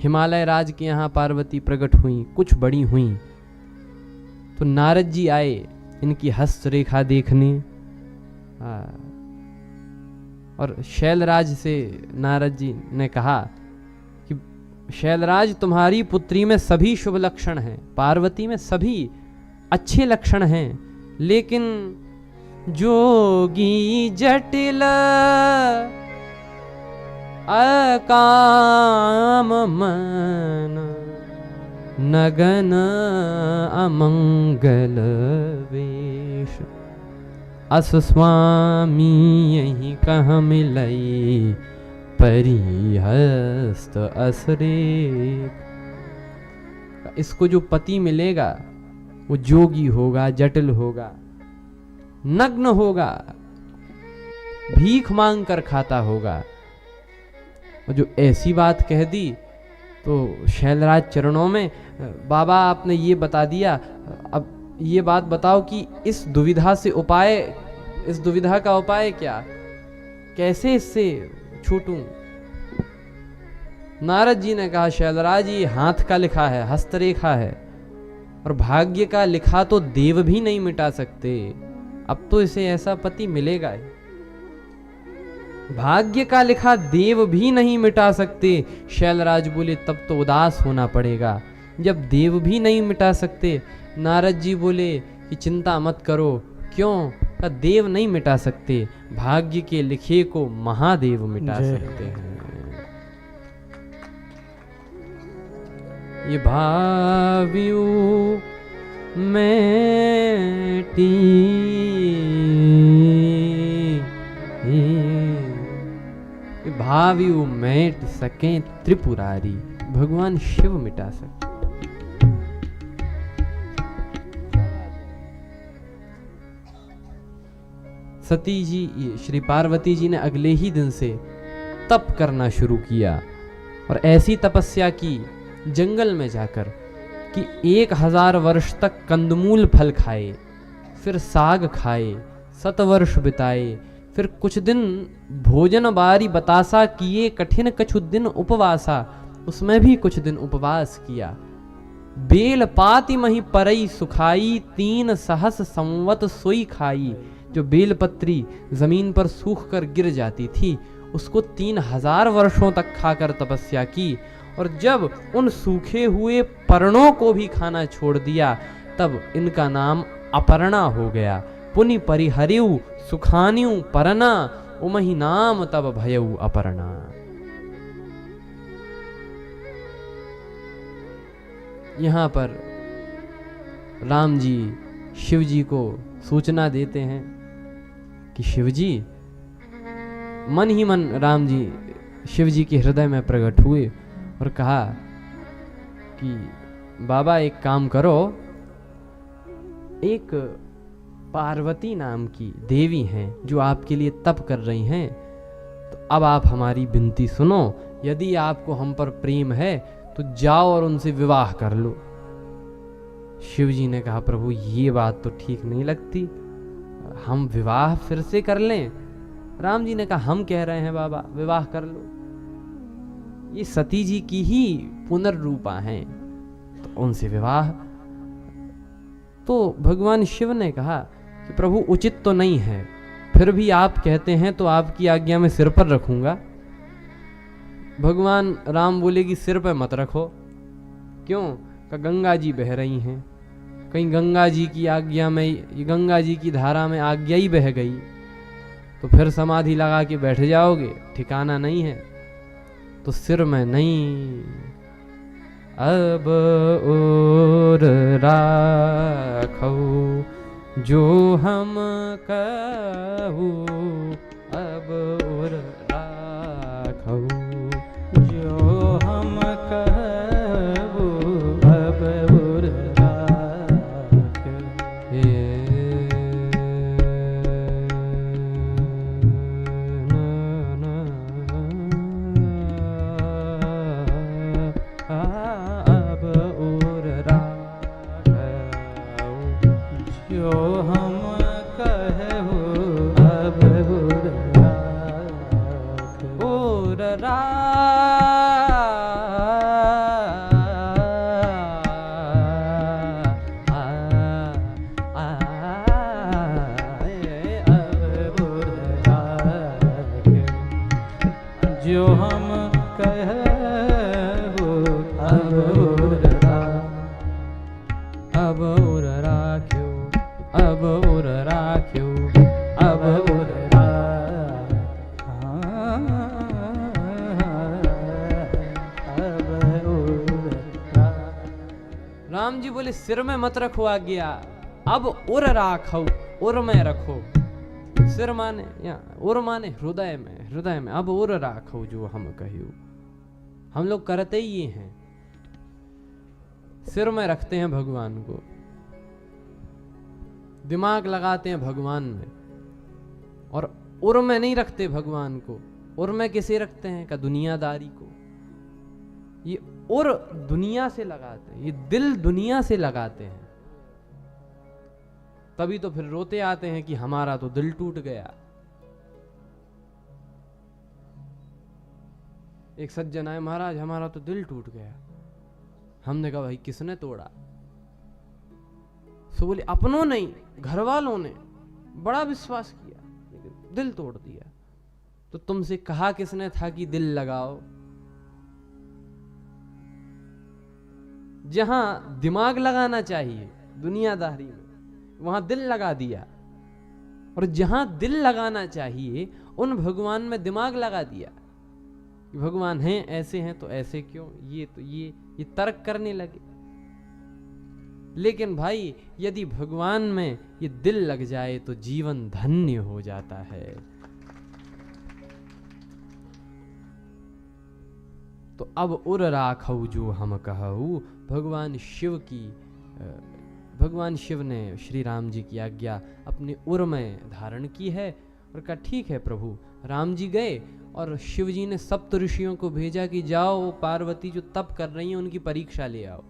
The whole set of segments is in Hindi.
हिमालय राज के यहाँ पार्वती प्रकट हुई, कुछ बड़ी हुई, तो नारद जी आए इनकी हस्तरेखा देखने। और शैलराज से नारद जी ने कहा कि शैलराज, तुम्हारी पुत्री में सभी शुभ लक्षण हैं, पार्वती में सभी अच्छे लक्षण हैं, लेकिन जोगी जटिल अकाम मन नगन अमंगल वेश, अस स्वामी यही कह मिलई परिहस्त असरे। इसको जो पति मिलेगा वो जोगी होगा, जटिल होगा, नग्न होगा, भीख मांग कर खाता होगा। और जो ऐसी बात कह दी तो शैलराज चरणों में, बाबा आपने ये बता दिया, अब ये बात बताओ कि इस दुविधा से उपाय, इस दुविधा का उपाय क्या, कैसे इससे छूटूं। नारद जी ने कहा, शैलराज ये हाथ का लिखा है, हस्तरेखा है, और भाग्य का लिखा तो देव भी नहीं मिटा सकते। अब तो इसे ऐसा पति मिलेगा ही। भाग्य का लिखा देव भी नहीं मिटा सकते। शैलराज बोले, तब तो उदास होना पड़ेगा जब देव भी नहीं मिटा सकते। नारद जी बोले कि चिंता मत करो। क्यों? का देव नहीं मिटा सकते, भाग्य के लिखे को महादेव मिटा सकते हैं। ये भावियो मैटी, भावियो मैट सके त्रिपुरारी, भगवान शिव मिटा सके। सती जी, श्री पार्वती जी ने अगले ही दिन से तप करना शुरू किया, और ऐसी तपस्या की जंगल में जाकर कि 1000 वर्ष तक कंदमूल फल खाए, फिर साग खाए, 7 वर्ष बिताए, फिर कुछ दिन भोजन बारी बतासा किए, कठिन कछु दिन उपवासा, उसमें भी कुछ दिन उपवास किया। बेल पाति मही परई सुखाई, 3 सहस संवत सोई खाई। जो बेलपत्री जमीन पर सूख कर गिर जाती थी, उसको 3000 वर्षों तक खाकर तपस्या की, और जब उन सूखे हुए पर्णों को भी खाना छोड़ दिया, तब इनका नाम अपर्णा हो गया। पुनि परिहरियु सुखानियु परना, उमहि नाम तब भयउ अपर्णा। यहाँ पर राम जी शिव जी को सूचना देते हैं कि शिव जी, मन ही मन राम जी शिव जी के हृदय में प्रकट हुए और कहा कि बाबा एक काम करो, एक पार्वती नाम की देवी हैं जो आपके लिए तप कर रही हैं, तो अब आप हमारी विनती सुनो। यदि आपको हम पर प्रेम है तो जाओ और उनसे विवाह कर लो। शिव जी ने कहा, प्रभु ये बात तो ठीक नहीं लगती, हम विवाह फिर से कर लें। राम जी ने कहा, हम कह रहे हैं बाबा विवाह कर लो, ये सती जी की ही पुनर्रूपा हैं, तो उनसे विवाह। तो भगवान शिव ने कहा कि प्रभु उचित तो नहीं है, फिर भी आप कहते हैं तो आपकी आज्ञा में सिर पर रखूंगा। भगवान राम बोले कि सिर पर मत रखो। क्यों? का गंगा जी बह रही हैं, कहीं गंगा जी की आज्ञा में, गंगा जी की धारा में आज्ञा ही बह गई तो फिर समाधि लगा के बैठ जाओगे, ठिकाना नहीं है, तो सिर में नहीं। अब और राखो जो हम कहू, अब और राखो जो हम कहू, अब और राख। अब और राख जो हम कहू, अब और राख। और राख राम जी बोले सिर में मत रखो आज्ञा, अब उर राखो, उर में रखो। सिर माने या उर माने हृदय में, हृदय में अब उर राखो जो हम कहियो। हम लोग करते ही ये हैं, सिर में रखते हैं भगवान को, दिमाग लगाते हैं भगवान में, और उर में नहीं रखते भगवान को। उर में किसे रखते हैं? का दुनियादारी को। ये उर दुनिया से लगाते हैं, ये दिल दुनिया से लगाते हैं। तभी तो फिर रोते आते हैं कि हमारा तो दिल टूट गया। एक सज्जन आए, महाराज हमारा तो दिल टूट गया। हमने कहा भाई किसने तोड़ा? सो बोले अपनों नहीं, घर वालों ने बड़ा विश्वास किया लेकिन दिल तोड़ दिया। तो तुमसे कहा किसने था कि दिल लगाओ? जहां दिमाग लगाना चाहिए दुनियादारी में, वहां दिल लगा दिया, और जहां दिल लगाना चाहिए उन भगवान में दिमाग लगा दिया कि भगवान हैं, ऐसे हैं तो ऐसे क्यों, ये तर्क करने लगे। लेकिन भाई यदि भगवान में ये दिल लग जाए तो जीवन धन्य हो जाता है। तो अब उर राखऊ जो हम कहू, भगवान शिव ने श्री राम जी की आज्ञा अपने उर में धारण की है और कहा ठीक है प्रभु। राम जी गए और शिव जी ने सप्त ऋषियों को भेजा कि जाओ वो पार्वती जो तप कर रही हैं उनकी परीक्षा ले आओ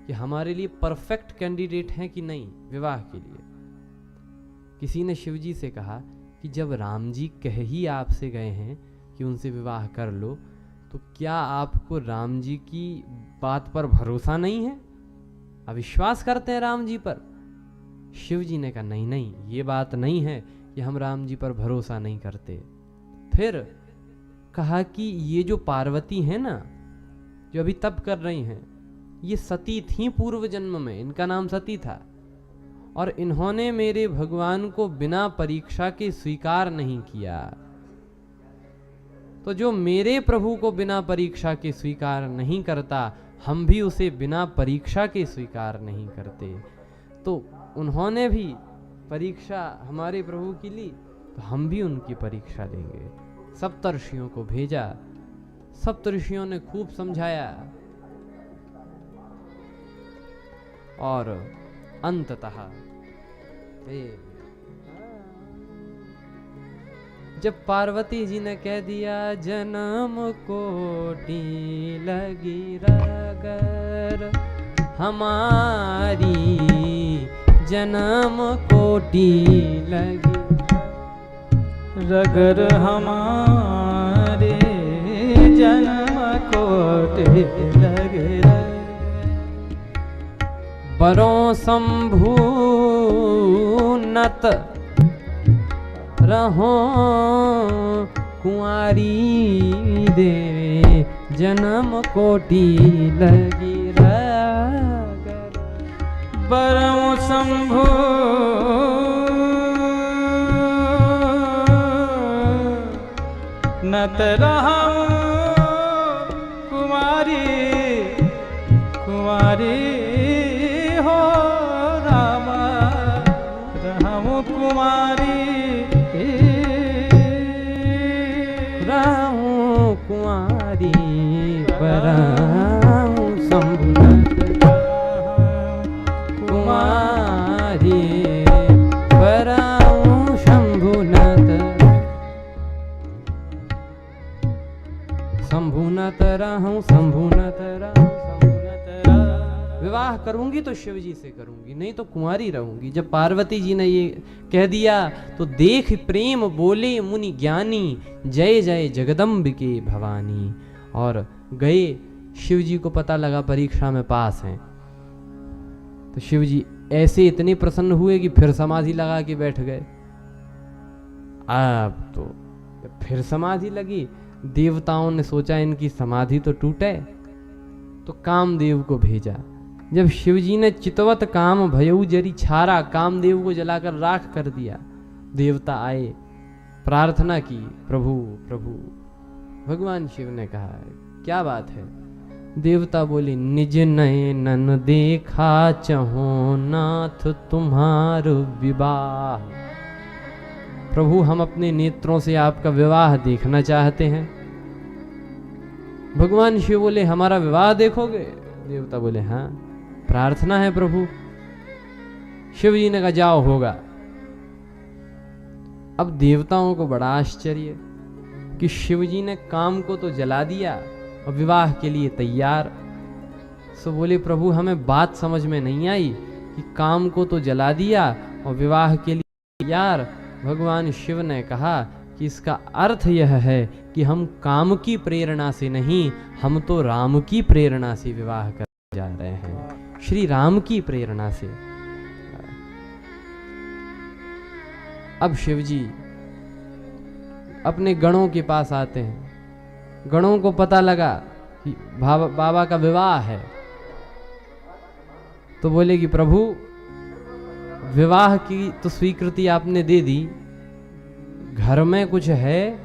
कि हमारे लिए परफेक्ट कैंडिडेट हैं कि नहीं विवाह के लिए। किसी ने शिव जी से कहा कि जब राम जी कह ही आपसे गए हैं कि उनसे विवाह कर लो, तो क्या आपको राम जी की बात पर भरोसा नहीं है? अविश्वास करते हैं राम जी पर? शिव जी ने कहा नहीं नहीं, ये बात नहीं है कि हम राम जी पर भरोसा नहीं करते। फिर कहा कि ये जो पार्वती है ना, जो अभी तप कर रही हैं, ये सती थी पूर्व जन्म में, इनका नाम सती था, और इन्होंने मेरे भगवान को बिना परीक्षा के स्वीकार नहीं किया। तो जो मेरे प्रभु को बिना परीक्षा के स्वीकार नहीं करता, हम भी उसे बिना परीक्षा के स्वीकार नहीं करते। तो उन्होंने भी परीक्षा हमारे प्रभु की ली, तो हम भी उनकी परीक्षा लेंगे। सप्तर्षियों को भेजा, सप्तर्षियों ने खूब समझाया, और अंततः जब पार्वती जी ने कह दिया जन्म कोटि लगी रगर हमारी, जन्म कोटि लगी रगर हमारे, जन्म कोटि लगे बरों शंभु नत रहो कुंवारी देवे, जन्म कोटि लगी रगर बरों शंभु नत रहो कुंवारी, कुंवारी हो रामा रहूं कुंवारी, रहूं कुंवारी बरहूं शंभुनाथ, कुंवारी बरहूं शंभुनाथ, शंभुनाथ रहूं, शंभुनाथ रहूं, शंभुनाथ रहूं। विवाह करूंगी तो शिव जी से करूंगी, नहीं तो कुंवारी रहूंगी। जब पार्वती जी ने ये कह दिया तो देख प्रेम बोले मुनि ज्ञानी, जय जय जगदम्बिके भवानी। और गए, शिव जी को पता लगा परीक्षा में पास हैं, तो शिव जी ऐसे इतने प्रसन्न हुए कि फिर समाधि लगा के बैठ गए। अब तो फिर समाधि लगी, देवताओं ने सोचा इनकी समाधि तो टूटे, तो कामदेव को भेजा। जब शिवजी ने चितवत काम भयऊ जरी छारा, कामदेव को जलाकर राख कर दिया। देवता आए, प्रार्थना की, प्रभु प्रभु। भगवान शिव ने कहा क्या बात है? देवता बोले, निज नयनन देखा चहो नाथ तुम्हार विवाह। प्रभु, हम अपने नेत्रों से आपका विवाह देखना चाहते हैं। भगवान शिव बोले, हमारा विवाह देखोगे? देवता बोले, हाँ, प्रार्थना है प्रभु। शिव जी ने कहा, जाओ, होगा। अब देवताओं को बड़ा आश्चर्य कि शिव जी ने काम को तो जला दिया और विवाह के लिए तैयार। सो बोले, प्रभु, हमें बात समझ में नहीं आई कि काम को तो जला दिया और विवाह के लिए तैयार। भगवान शिव ने कहा कि इसका अर्थ यह है कि हम काम की प्रेरणा से नहीं, हम तो राम की प्रेरणा से विवाह कर जा रहे हैं, श्री राम की प्रेरणा से। अब शिव जी अपने गणों के पास आते हैं। गणों को पता लगा कि बाबा का विवाह है, तो बोले कि प्रभु, विवाह की तो स्वीकृति आपने दे दी, घर में कुछ है?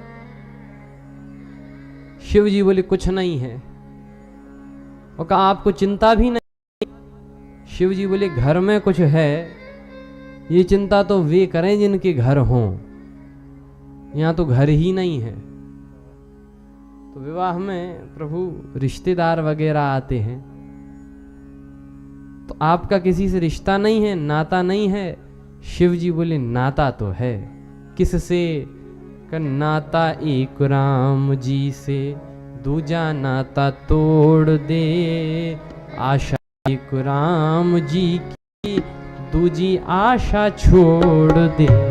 शिव जी बोले, कुछ नहीं है। और कहा, आपको चिंता भी नहीं? शिव जी बोले, घर में कुछ है, ये चिंता तो वे करें जिनके घर हों, यहां तो घर ही नहीं है। तो विवाह में प्रभु रिश्तेदार वगैरह आते हैं, तो आपका किसी से रिश्ता नहीं है, नाता नहीं है? शिव जी बोले, नाता तो है। किससे? का नाता एक राम जी से, दूजा नाता तोड़ दे, आशा एक राम जी की, दूजी आशा छोड़ दे।